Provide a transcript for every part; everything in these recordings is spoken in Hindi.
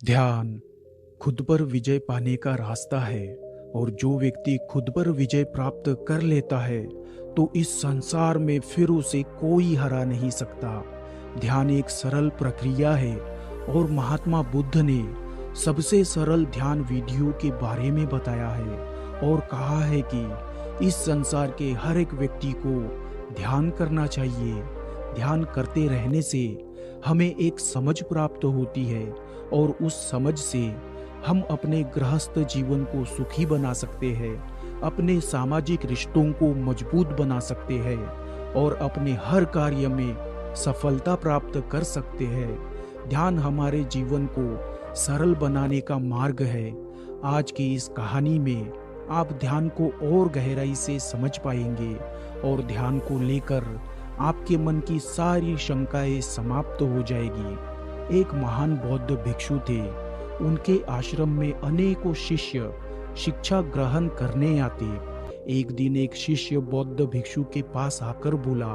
ध्यान खुद पर विजय पाने का रास्ता है। और जो व्यक्ति खुद पर विजय प्राप्त कर लेता है तो इस संसार में फिर उसे कोई हरा नहीं सकता। ध्यान एक सरल प्रक्रिया है और महात्मा बुद्ध ने सबसे सरल ध्यान विधियों के बारे में बताया है और कहा है कि इस संसार के हर एक व्यक्ति को ध्यान करना चाहिए। ध्यान करते रहने से हमें एक समझ प्राप्त होती है और उस समझ से हम अपने गृहस्थ जीवन को सुखी बना सकते हैं, अपने सामाजिक रिश्तों को मजबूत बना सकते हैं और अपने हर कार्य में सफलता प्राप्त कर सकते हैं। ध्यान हमारे जीवन को सरल बनाने का मार्ग है। आज की इस कहानी में आप ध्यान को और गहराई से समझ पाएंगे और ध्यान को लेकर आपके मन की सारी शंकाएं समाप्त हो जाएगी। एक महान बौद्ध भिक्षु थे। उनके आश्रम में अनेकों शिष्य शिक्षा ग्रहण करने आते। एक दिन एक शिष्य बौद्ध भिक्षु के पास आकर बोला,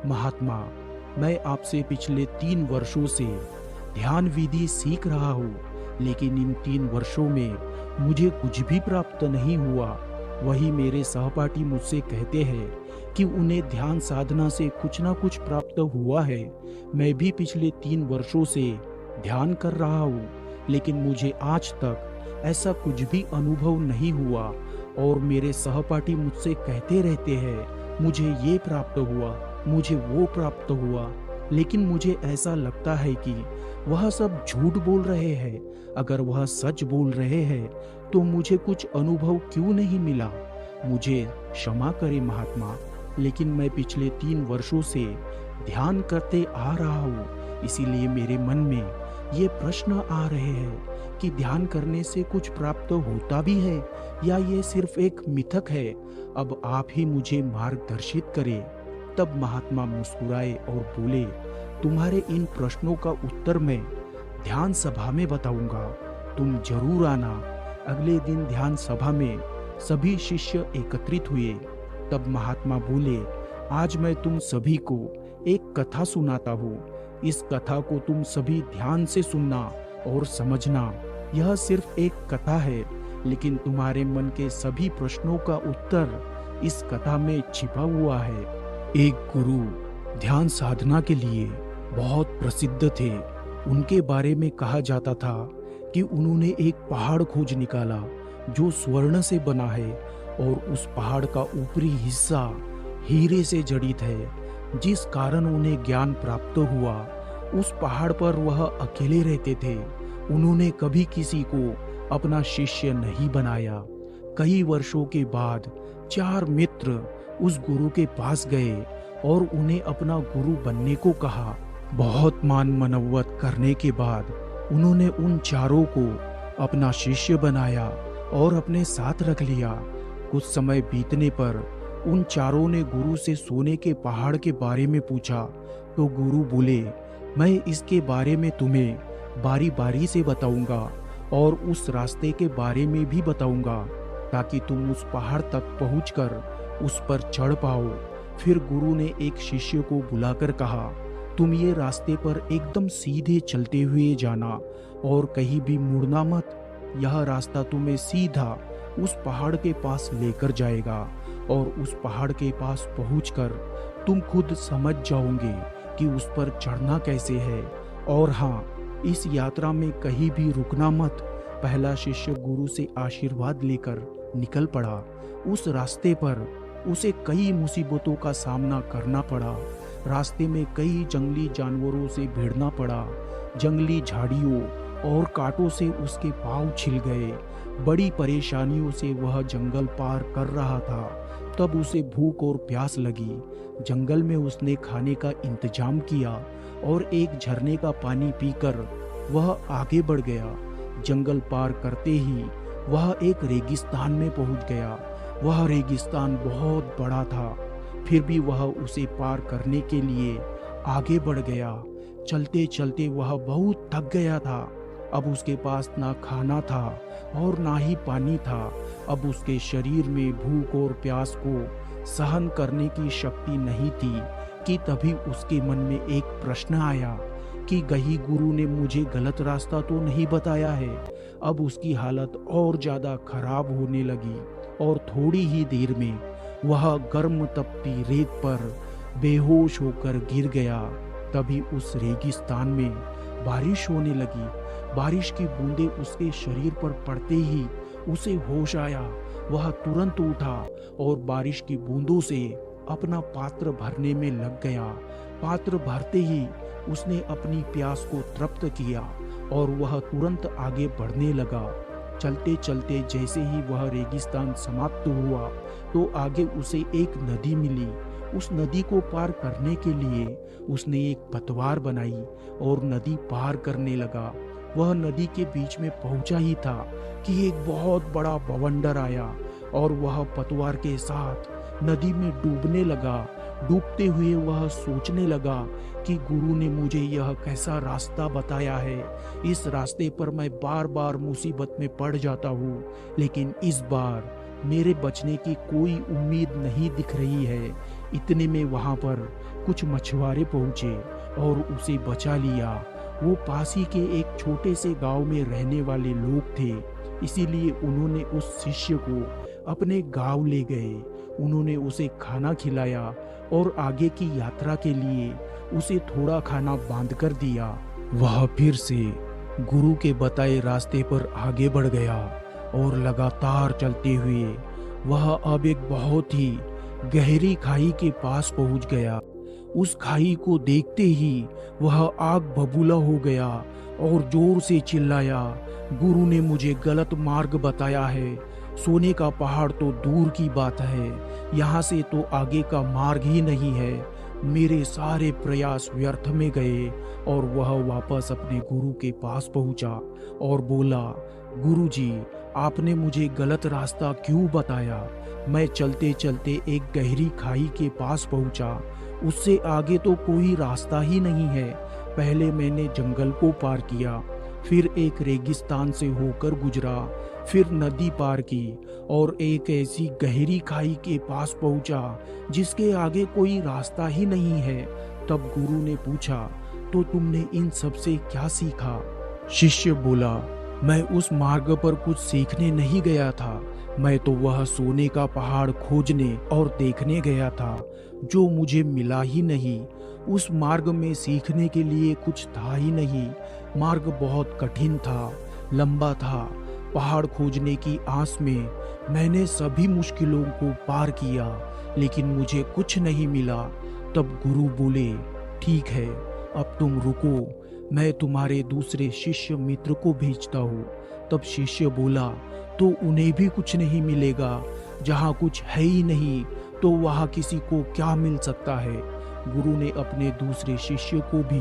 महात्मा, मैं आपसे पिछले 3 वर्षों से ध्यान विधि सीख रहा हूँ, लेकिन इन 3 वर्षों में मुझे कुछ भी प्राप्त नहीं हुआ। वही मेरे सहपाठी मुझसे कहते हैं कि उन्हें ध्यान साधना से कुछ ना कुछ प्राप्त हुआ है। मैं भी पिछले 3 वर्षों से ध्यान कर रहा हूँ, लेकिन मुझे आज तक ऐसा कुछ भी अनुभव नहीं हुआ। और मेरे सहपाठी मुझसे कहते रहते हैं, मुझे ये प्राप्त हुआ, मुझे वो प्राप्त हुआ, लेकिन मुझे ऐसा लगता है कि वह सब झूठ बोल रहे हैं। अगर वह सच बोल रहे हैं तो मुझे कुछ अनुभव क्यों नहीं मिला? मुझे क्षमा करें महात्मा, लेकिन मैं पिछले 3 वर्षों से ध्यान करते आ रहा हूँ, इसीलिए मेरे मन में ये प्रश्न आ रहे हैं कि ध्यान करने से कुछ प्राप्त होता भी है या ये सिर्फ एक मिथक है। अब आप ही मुझे मार्गदर्शित करें। तब महात्मा मुस्कुराए और बोले, तुम्हारे इन प्रश्नों का उत्तर मैं ध्यान सभा में बताऊंगा, तुम जरूर आना। अगले दिन ध्यान सभा में सभी शिष्य एकत्रित हुए। तब महात्मा बोले, आज मैं तुम सभी को एक कथा सुनाता हूँ। इस कथा को तुम सभी ध्यान से सुनना और समझना। यह सिर्फ एक कथा है, लेकिन तुम्हारे मन के सभी प्रश्नों का उत्तर इस कथा में छिपा हुआ है। एक गुरु ध्यान साधना के लिए बहुत प्रसिद्ध थे। उनके बारे में कहा जाता था कि उन्होंने एक पहाड़ खोज निकाला जो स्वर्ण से बना है और उस पहाड़ का ऊपरी हिस्सा हीरे से जड़ित है, जिस कारण उन्हें ज्ञान प्राप्त हुआ। उस पहाड़ पर वह अकेले रहते थे। उन्होंने कभी किसी को अपना शिष्य नहीं बनाया। कई वर्षों के बाद 4 मित्र उस गुरु के पास गए और उन्हें अपना गुरु बनने को कहा। बहुत मान मनौवत करने के बाद उन्होंने उन चारों को अपना शिष्य बनाया और अपने साथ रख लिया। कुछ समय बीतने पर उन चारों ने गुरु से सोने के पहाड़ के बारे में पूछा तो गुरु बोले, मैं इसके बारे में तुम्हें बारी बारी से बताऊंगा और उस रास्ते के बारे में भी बताऊंगा ताकि तुम उस पहाड़ तक पहुंचकर उस पर चढ़ पाओ। फिर गुरु ने एक शिष्य को बुलाकर कहा, तुम ये रास्ते पर एकदम सीधे चलते हुए जाना और कहीं भी मुड़ना मत। यह रास्ता तुम्हें सीधा उस पहाड़ के पास लेकर जाएगा और उस पहाड़ के पास पहुंचकर तुम खुद समझ जाओगे कि उस पर चढ़ना कैसे है। और हाँ, इस यात्रा में कहीं भी रुकना मत। पहला शिष्य गुरु से आशीर्वाद लेकर निकल पड़ा। उस रास्ते पर उसे कई मुसीबतों का सामना करना पड़ा। रास्ते में कई जंगली जानवरों से भिड़ना पड़ा। जंगली झाड़ियों और कांटों से उसके पांव छिल गए। बड़ी परेशानियों से वह जंगल पार कर रहा था। तब उसे भूख और प्यास लगी। जंगल में उसने खाने का इंतजाम किया और एक झरने का पानी पीकर वह आगे बढ़ गया। जंगल पार करते ही वह एक रेगिस्तान में पहुंच गया। वह रेगिस्तान बहुत बड़ा था, फिर भी वह उसे पार करने के लिए आगे बढ़ गया। चलते चलते वह बहुत थक गया था। अब उसके पास ना खाना था और ना ही पानी था। अब उसके शरीर में भूख और प्यास को सहन करने की शक्ति नहीं थी कि तभी उसके मन में एक प्रश्न आया कि कहीं गुरु ने मुझे गलत रास्ता तो नहीं बताया है। अब उसकी हालत और ज़्यादा खराब होने लगी और थोड़ी ही देर में वह गर्म तपती रेत पर बेहोश होकर गिर गया। तभी उस रेगिस्तान में बारिश होने लगी। बारिश की बूंदें उसके शरीर पर पड़ते ही उसे होश आया। वह तुरंत उठा और बारिश की बूंदों से अपना पात्र भरने में लग गया। पात्र भरते ही उसने अपनी प्यास को तृप्त किया और वह तुरंत आगे बढ़ने लगा। चलते चलते जैसे ही वह रेगिस्तान समाप्त हुआ तो आगे उसे एक नदी मिली। उस नदी को पार करने के लिए उसने एक पतवार बनाई और नदी पार करने लगा। वह नदी के बीच में पहुंचा ही था कि एक बहुत बड़ा बवंडर आया और वह पतवार के साथ नदी में डूबने लगा। डूबते हुए वह सोचने लगा कि गुरु ने मुझे यह कैसा रास्ता बताया है। इस रास्ते पर मैं बार बार मुसीबत में पड़ जाता हूँ, लेकिन इस बार मेरे बचने की कोई उम्मीद नहीं दिख रही है। इतने में वहां पर कुछ मछुआरे पहुंचे और उसे बचा लिया। वो पास ही के एक छोटे से गांव में रहने वाले लोग थे, इसीलिए उन्होंने उस शिष्य को अपने गांव ले गए। उन्होंने उसे खाना खिलाया और आगे की यात्रा के लिए उसे थोड़ा खाना बांध कर दिया। वह फिर से गुरु के बताए रास्ते पर आगे बढ़ गया और लगातार चलते हुए वह अब एक बहुत ही गहरी खाई के पास पहुंच गया। उस खाई को देखते ही वह आग बबूला हो गया और जोर से चिल्लाया, गुरु ने मुझे गलत मार्ग बताया है। सोने का पहाड़ तो दूर की बात है, यहाँ से तो आगे का मार्ग ही नहीं है। मेरे सारे प्रयास व्यर्थ में गए। और वह वापस अपने गुरु के पास पहुंचा और बोला, गुरु जी, आपने मुझे गलत रास्ता क्यों बताया? मैं चलते चलते एक गहरी खाई के पास पहुंचा। उससे आगे तो कोई रास्ता ही नहीं है। पहले मैंने जंगल को पार किया, फिर एक रेगिस्तान से होकर गुजरा, फिर नदी पार की और एक ऐसी गहरी खाई के पास पहुंचा जिसके आगे कोई रास्ता ही नहीं है। तब गुरु ने पूछा, तो तुमने इन सब से क्या सीखा? शिष्य बोला, मैं उस मार्ग पर कुछ सीखने नहीं गया था। मैं तो वह सोने का पहाड़ खोजने और देखने गया था, जो मुझे मिला ही नहीं। उस मार्ग में सीखने के लिए कुछ था ही नहीं। मार्ग बहुत कठिन था, लंबा था। पहाड़ खोजने की आस में मैंने सभी मुश्किलों को पार किया, लेकिन मुझे कुछ नहीं मिला। तब गुरु बोले, ठीक है, अब तुम रुको, मैं तुम्हारे दूसरे शिष्य मित्र को भेजता हूँ। तब शिष्य बोला, तो उन्हें भी कुछ नहीं मिलेगा। जहाँ कुछ है ही नहीं तो वहाँ किसी को क्या मिल सकता है? गुरु ने अपने दूसरे शिष्य को भी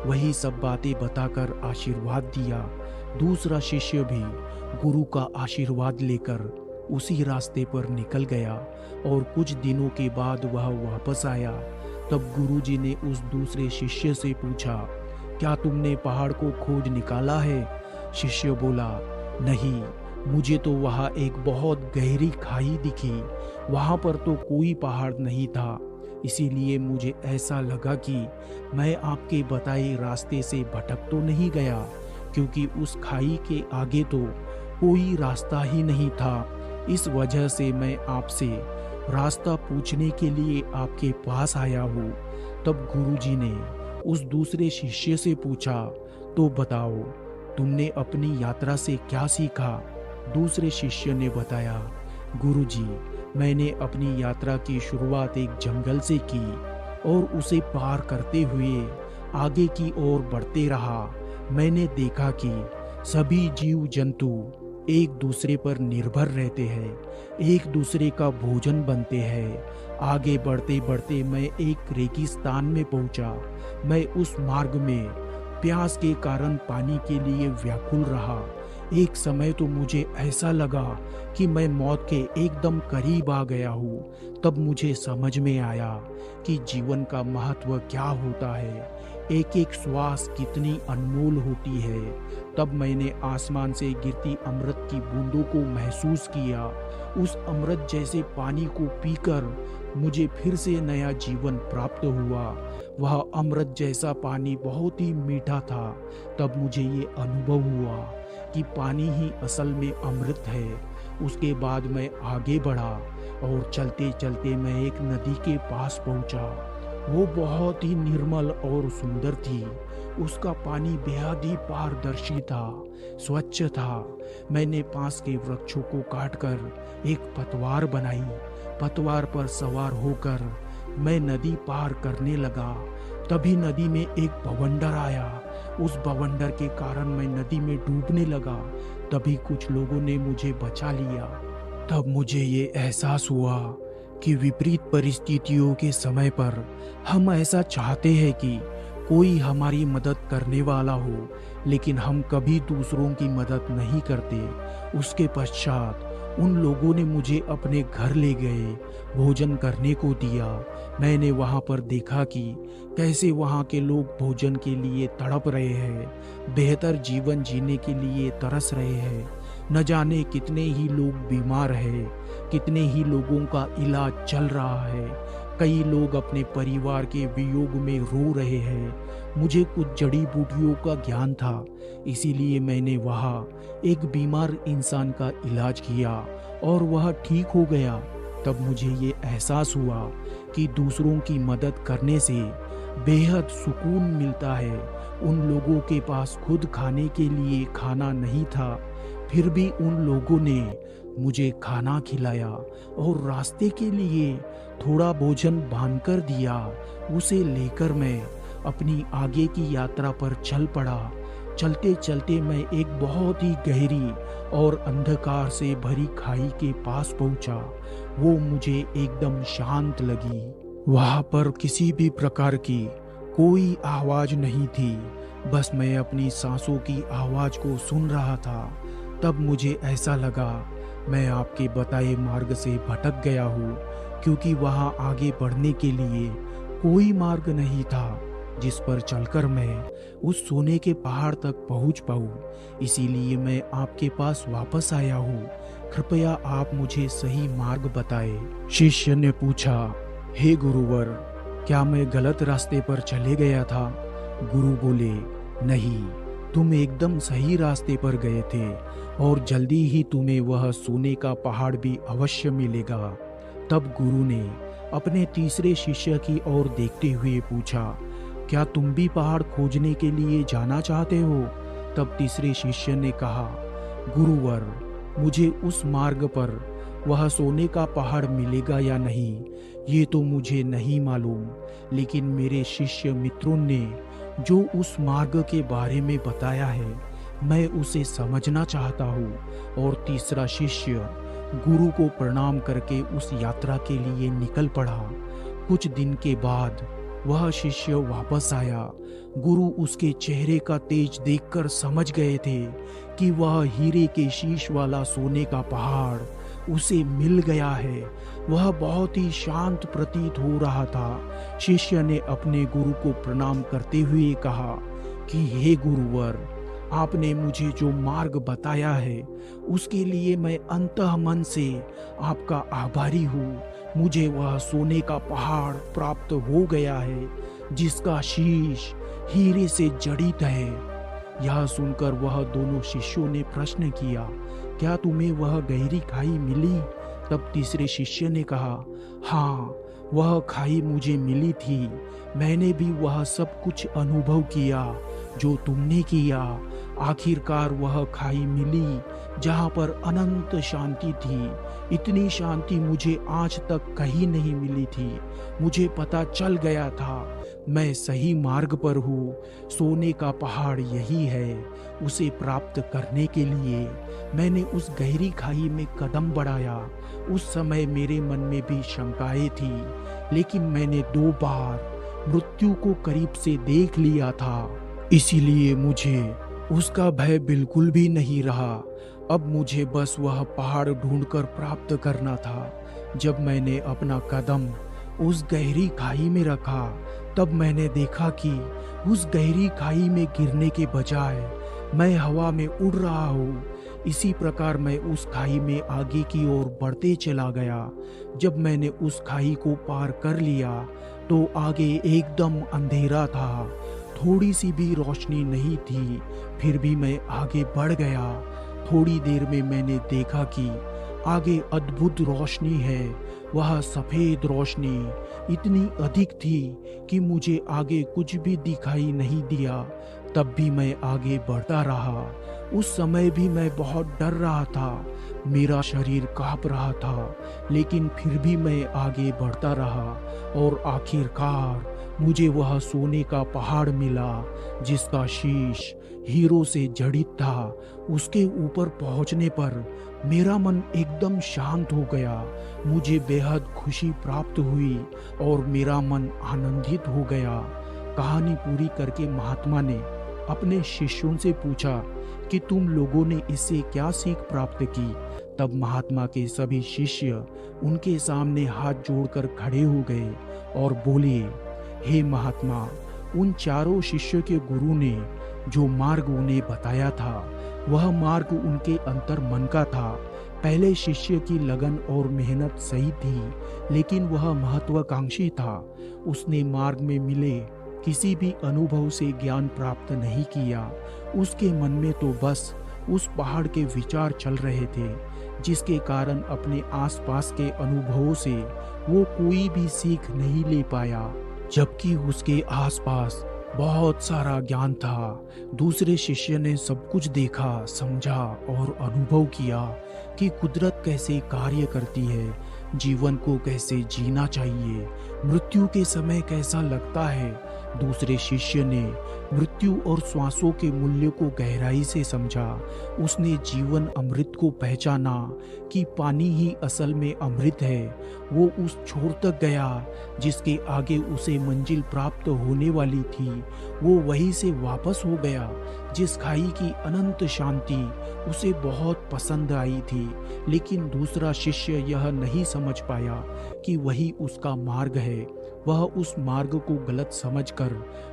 वही सब बातें बताकर आशीर्वाद दिया। दूसरा शिष्य भी गुरु का आशीर्वाद लेकर उसी रास्ते पर निकल गया और कुछ दिनों के बाद वह वापस आया। तब गुरुजी ने उस दूसरे शिष्य से पूछा, क्या तुमने पहाड़ को खोज निकाला है? शिष्य बोला, नहीं, मुझे तो वहाँ एक बहुत गहरी खाई दिखी। वहाँ पर तो कोई पहाड़ नहीं था, इसीलिए मुझे ऐसा लगा कि मैं आपके बताए रास्ते से भटक तो नहीं गया, क्योंकि उस खाई के आगे तो कोई रास्ता ही नहीं था। इस वजह से मैं आपसे रास्ता पूछने के लिए आपके पास आया हूँ। तब गुरुजी ने उस दूसरे शिष्य से पूछा, तो बताओ, तुमने अपनी यात्रा से क्या सीखा? दूसरे शिष्य ने बताया, गुरुजी, मैंने अपनी यात्रा की शुरुआत एक जंगल से की और उसे पार करते हुए आगे की ओर बढ़ते रहा। मैंने देखा कि सभी जीव जंतु एक दूसरे पर निर्भर रहते हैं, एक दूसरे का भोजन बनते हैं। आगे बढ़ते बढ़ते मैं एक रेगिस्तान में पहुंचा। मैं उस मार्ग में प्यास के कारण पानी के लिए व्याकुल रहा। एक समय तो मुझे ऐसा लगा कि मैं मौत के एकदम करीब आ गया हूँ। तब मुझे समझ में आया कि जीवन का महत्व क्या होता है, एक एक श्वास कितनी अनमोल होती है। तब मैंने आसमान से गिरती अमृत की बूंदों को महसूस किया। उस अमृत जैसे पानी को पीकर मुझे फिर से नया जीवन प्राप्त हुआ। वह अमृत जैसा पानी बहुत ही मीठा था। तब मुझे ये अनुभव हुआ कि पानी ही असल में अमृत है। उसके बाद मैं आगे बढ़ा और चलते चलते मैं एक नदी के पास पहुंचा। वो बहुत ही निर्मल और सुंदर थी। उसका पानी बेहद ही पारदर्शी था, स्वच्छ था। मैंने पास के वृक्षों को काटकर एक पतवार बनाई। पतवार पर सवार होकर मैं नदी पार करने लगा। तभी नदी में एक बवंडर आया। उस बवंडर के कारण मैं नदी में डूबने लगा। तभी कुछ लोगों ने मुझे बचा लिया। तब मुझे ये एहसास हुआ कि विपरीत परिस्थितियों के समय पर हम ऐसा चाहते हैं कि कोई हमारी मदद करने वाला हो, लेकिन हम कभी दूसरों की मदद नहीं करते। उसके पश्चात उन लोगों ने मुझे अपने घर ले गए, भोजन करने को दिया। मैंने वहाँ पर देखा कि कैसे वहाँ के लोग भोजन के लिए तड़प रहे हैं, बेहतर जीवन जीने के लिए तरस रहे हैं। न जाने कितने ही लोग बीमार हैं, कितने ही लोगों का इलाज चल रहा है। कई लोग अपने परिवार के वियोग में रो रहे हैं। मुझे कुछ जड़ी बूटियों का ज्ञान था, इसीलिए मैंने वहाँ एक बीमार इंसान का इलाज किया और वह ठीक हो गया। तब मुझे ये एहसास हुआ कि दूसरों की मदद करने से बेहद सुकून मिलता है। उन लोगों के पास खुद खाने के लिए खाना नहीं था, फिर भी उन लोगों ने मुझे खाना खिलाया और रास्ते के लिए थोड़ा भोजन बांधकर दिया। उसे लेकर मैं अपनी आगे की यात्रा पर चल पड़ा। चलते चलते मैं एक बहुत ही गहरी और अंधकार से भरी खाई के पास पहुंचा। वो मुझे एकदम शांत लगी। वहां पर किसी भी प्रकार की कोई आवाज नहीं थी, बस मैं अपनी सांसों की आवाज को सुन रहा था। तब मुझे ऐसा लगा मैं आपके बताए मार्ग से भटक गया हूँ, क्योंकि वहाँ आगे बढ़ने के लिए कोई मार्ग नहीं था जिस पर चलकर मैं उस सोने के पहाड़ तक पहुँच पाऊँ। इसीलिए मैं आपके पास वापस आया हूँ। कृपया आप मुझे सही मार्ग बताएं। शिष्य ने पूछा, हे गुरुवर, क्या मैं गलत रास्ते पर चले गया था? गुरु बोले, नहीं, तुम एकदम सही रास्ते पर गए थे और जल्दी ही तुम्हें वह सोने का पहाड़ भी अवश्य मिलेगा। तब गुरु ने अपने तीसरे शिष्य की ओर देखते हुए पूछा, क्या तुम भी पहाड़ खोजने के लिए जाना चाहते हो? तब तीसरे शिष्य ने कहा, गुरुवर, मुझे उस मार्ग पर वह सोने का पहाड़ मिलेगा या नहीं, ये तो मुझे नहीं मालूम, लेकिन मेरे शिष्य मित्रों ने जो उस मार्ग के बारे में बताया है, मैं उसे समझना चाहता हूँ। और तीसरा शिष्य गुरु को प्रणाम करके उस यात्रा के लिए निकल पड़ा। कुछ दिन के बाद वह शिष्य वापस आया। गुरु उसके चेहरे का तेज देखकर समझ गए थे कि वह हीरे के शीश वाला सोने का पहाड़ उसे मिल गया है। वह बहुत ही शांत प्रतीत हो रहा था। शिष्य ने अपने गुरु को प्रणाम करते हुए कहा कि हे गुरुवर, आपने मुझे जो मार्ग बताया है उसके लिए मैं अंतः मन से आपका आभारी हूँ। मुझे वह सोने का पहाड़ प्राप्त हो गया है जिसका शीश हीरे से जड़ित है। यह सुनकर वह दोनों शिष्यों ने प्रश्न किया, क्या तुम्हें वह गहरी खाई मिली? तब तीसरे शिष्य ने कहा, हाँ, वह खाई मुझे मिली थी। मैंने भी वह सब कुछ अनुभव किया जो तुमने किया। आखिरकार वह खाई मिली जहाँ पर अनंत शांति थी। इतनी शांति मुझे आज तक कहीं नहीं मिली थी। मुझे पता चल गया था मैं सही मार्ग पर हूँ। सोने का पहाड़ यही है। उसे प्राप्त करने के लिए मैंने उस गहरी खाई में कदम बढ़ाया। उस समय मेरे मन में भी शंकाएं थी, लेकिन मैंने 2 बार मृत्यु को करीब से देख लिया था, इसीलिए मुझे उसका भय बिल्कुल भी नहीं रहा। अब मुझे बस वह पहाड़ ढूंढकर प्राप्त करना था। जब मैंने अपना कदम उस गहरी खाई में रखा, तब मैंने देखा कि उस गहरी खाई में गिरने के बजाय मैं हवा में उड़ रहा हूँ। इसी प्रकार मैं उस खाई में आगे की ओर बढ़ते चला गया। जब मैंने उस खाई को पार कर लिया, तो आगे एकदम अंधेरा था, थोड़ी सी भी रोशनी नहीं थी। फिर भी मैं आगे बढ़ गया। थोड़ी देर में मैंने देखा कि आगे अद्भुत रोशनी है। वह सफेद रोशनी इतनी अधिक थी कि मुझे आगे कुछ भी दिखाई नहीं दिया। तब भी मैं आगे बढ़ता रहा। उस समय भी मैं बहुत डर रहा था, मेरा शरीर कांप रहा था, लेकिन फिर भी मैं आगे बढ़ता रहा और आखिरकार मुझे वह सोने का पहाड़ मिला जिसका शीश हीरो से जड़ित था। उसके ऊपर पहुंचने पर मेरा मन एकदम शांत हो गया। मुझे बेहद खुशी प्राप्त हुई और मेरा मन आनंदित हो गया। कहानी पूरी करके महात्मा ने अपने शिष्यों से पूछा कि तुम लोगों ने इससे क्या सीख प्राप्त की। तब महात्मा के सभी शिष्य उनके सामने हाथ जोड़कर खड़े हो गए और बोले, हे महात्मा, उन चारों शिष्य के गुरु ने जो मार्ग उन्हें बताया था वह मार्ग उनके अंतर मन का था। पहले शिष्य की लगन और मेहनत सही थी, लेकिन वह महत्वाकांक्षी था। उसने मार्ग में मिले किसी भी अनुभव से ज्ञान प्राप्त नहीं किया। उसके मन में तो बस उस पहाड़ के विचार चल रहे थे, जिसके कारण अपने आसपास के अनुभवों से वो कोई भी सीख नहीं ले पाया, जबकि उसके आसपास बहुत सारा ज्ञान था। दूसरे शिष्य ने सब कुछ देखा, समझा और अनुभव किया कि कुदरत कैसे कार्य करती है, जीवन को कैसे जीना चाहिए, मृत्यु के समय कैसा लगता है। दूसरे शिष्य ने मृत्यु और श्वासों के मूल्य को गहराई से समझा। उसने जीवन अमृत को पहचाना कि पानी ही असल में अमृत है। वो उस छोर तक गया जिसके आगे उसे मंजिल प्राप्त होने वाली थी। वो वहीं से वापस हो गया जिस खाई की अनंत शांति उसे बहुत पसंद आई थी। लेकिन दूसरा शिष्य यह नहीं समझ पाया कि वही उसका मार्ग है। वह उस मार्ग को गलत समझकर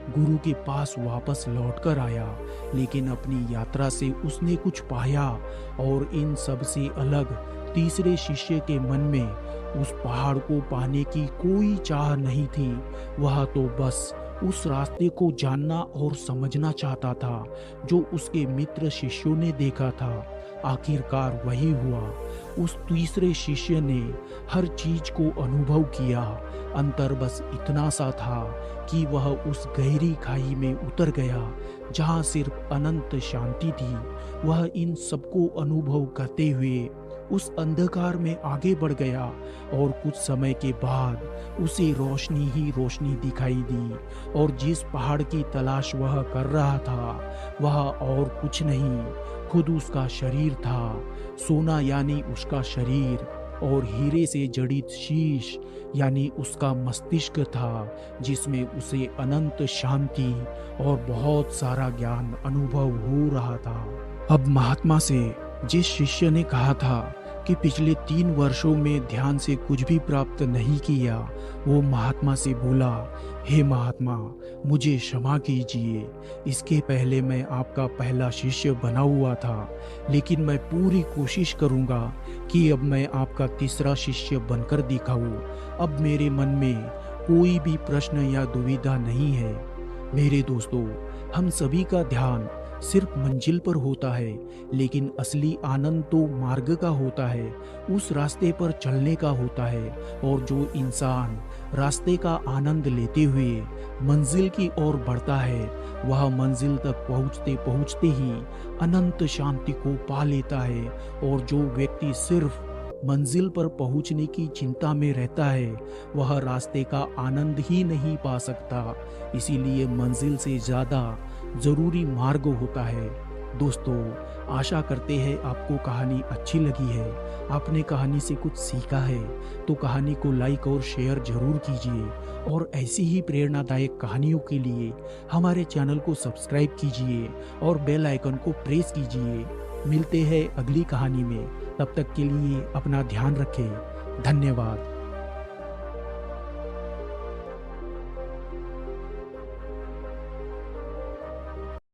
गुरु के पास वापस लौटकर आया, लेकिन अपनी यात्रा से उसने कुछ पाया। और इन सब से अलग तीसरे शिष्य के मन में उस पहाड़ को पाने की कोई चाह नहीं थी। वह तो बस उस रास्ते को जानना और समझना चाहता था जो उसके मित्र शिष्यों ने देखा था। आखिरकार वही हुआ। उस तीसरे शिष्य ने हर चीज को अनुभव किया। अंतर बस इतना सा था कि वह उस गहरी खाई में उतर गया जहाँ सिर्फ अनंत शांति थी। वह इन सबको अनुभव करते हुए उस अंधकार में आगे बढ़ गया और कुछ समय के बाद उसे रोशनी ही रोशनी दिखाई दी। और जिस पहाड़ की तलाश वह कर रहा था वह और कुछ नहीं, खुद उसका शरीर था। सोना यानी उसका शरीर और हीरे से जड़ित शीश यानी उसका मस्तिष्क था, जिसमें उसे अनंत शांति और बहुत सारा ज्ञान अनुभव हो रहा था। अब महात्मा से जिस शिष्य ने कहा था कि पिछले 3 वर्षों में ध्यान से कुछ भी प्राप्त नहीं किया, वो महात्मा से बोला, हे महात्मा, मुझे क्षमा कीजिए। इसके पहले मैं आपका पहला शिष्य बना हुआ था, लेकिन मैं पूरी कोशिश करूंगा कि अब मैं आपका तीसरा शिष्य बनकर दिखाऊं। अब मेरे मन में कोई भी प्रश्न या दुविधा नहीं है। मेरे दोस्तों, हम सभी का ध्यान सिर्फ मंजिल पर होता है, लेकिन असली आनंद तो मार्ग का होता है, उस रास्ते पर चलने का होता है। और जो इंसान रास्ते का आनंद लेते हुए मंजिल की ओर बढ़ता है, वह मंजिल तक पहुंचते पहुंचते ही अनंत शांति को पा लेता है। और जो व्यक्ति सिर्फ मंजिल पर पहुंचने की चिंता में रहता है, वह रास्ते का आनंद ही नहीं पा सकता। इसीलिए मंजिल से ज़्यादा जरूरी मार्ग होता है। दोस्तों, आशा करते हैं आपको कहानी अच्छी लगी है, आपने कहानी से कुछ सीखा है। तो कहानी को लाइक और शेयर जरूर कीजिए और ऐसी ही प्रेरणादायक कहानियों के लिए हमारे चैनल को सब्सक्राइब कीजिए और बेल आइकन को प्रेस कीजिए। मिलते हैं अगली कहानी में, तब तक के लिए अपना ध्यान रखें। धन्यवाद।